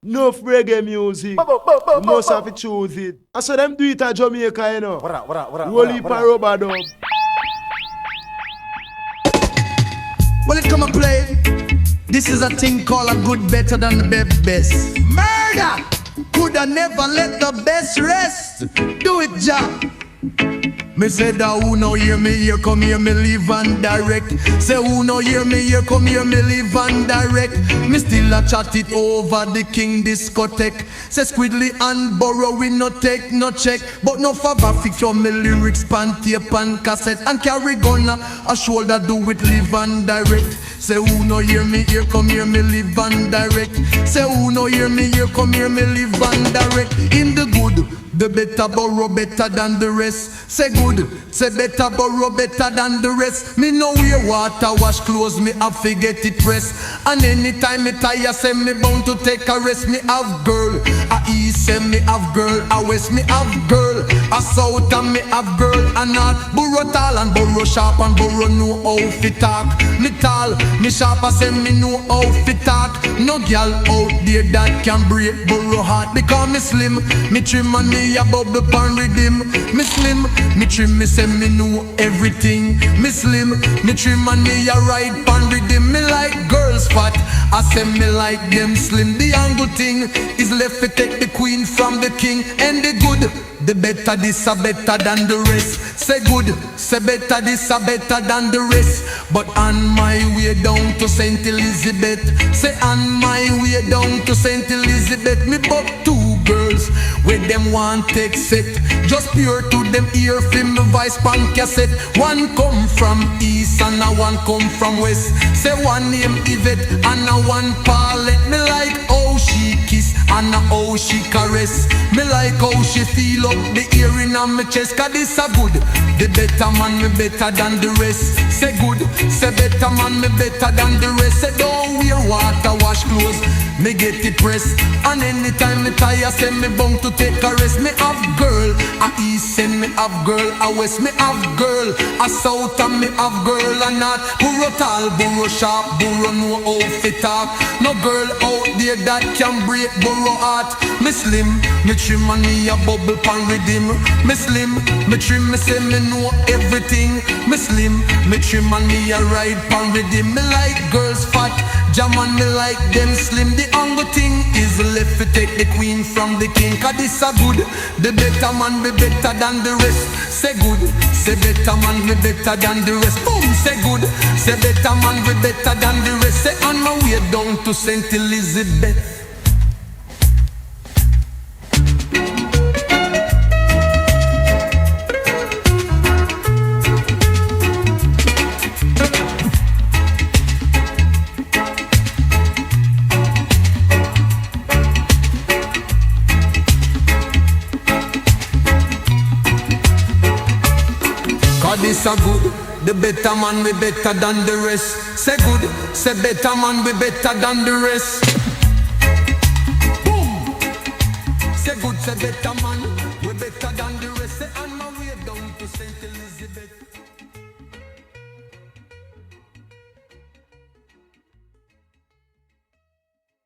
enough reggae music. You must have to choose it. I saw them do it at Jamaica, you know. Rolly Paroba dub. Well, it come and play. This is a thing called a good better than the best. Murder! Coulda never let the best rest. Do it, Jack. Me say that who no hear me here, come here, me live and direct. Say who no hear me here, come here, me live and direct. Me still a chat it over the king discotheque. Say Squidly and Burro, we no take no check. But no favor fix your me lyrics, pan tape and cassette. And carry gun a shoulder, do it live and direct. Say who no hear me here, come here, me live and direct. Say who no hear me here, come here, me live and direct. In the good, the better Burro better than the rest. Say good, say better Burro better than the rest. Me know wear water, wash clothes, me have to get it pressed. And anytime me tire, say me bound to take a rest. Me have girl, a east say me have girl, a west me have girl, a south and me have girl, and north. Burro tall and Burro sharp and Burro know how to talk. Me tall, me sharp, I say me know how to talk. No girl out there that can break Burro heart. Because me slim, me trim and me a bubble pan rhythm. Me slim, me trim, me say me know everything. Me slim, me trim and me a ride pan rhythm. Me like girls fat, I say me like them slim. The angle thing is left to take the queen from the king. And the good, the better this a better than the rest. Say good, say better this a better than the rest. But on my way down to St. Elizabeth, say on my way down to St. Elizabeth, me buck two girls where them want take set. Just pure to them ear film the voice pan cassette. One come from east and a one come from west. Say one name Yvette and a one Paulette. Me like how she kiss and how she caress. Me like how she feel up the earring on my chest. Cause this a good, the better man me better than the rest. Say good, say better man me better than the rest. Say don't wear water, wash clothes, me get it pressed. And anytime me tire, say me bound to take a rest. Me have girl, a east and me have girl, a west me have girl, a south and me have girl, and not Burro tall, Burro sharp, Burro know how to talk. No girl out there that can break Burro heart. Me slim, me trim and me a bubble pan rhythm. Me slim, me trim, me say me know everything. Me slim, me trim and me a ride pan rhythm. Me like girls fat, jam and me like them slim. The angle thing is left to take the queen from the king. Cause this a good, the better man be better than the rest. Say good, say better man be better than the rest. Boom, say good, say better man be better than the rest. Say on my way down to St. Elizabeth. This a good, the better man be better than the rest. Say good, say better man be better than the rest. Boom. Say good, say better man be better than the rest. Say on my way down to St. Elizabeth.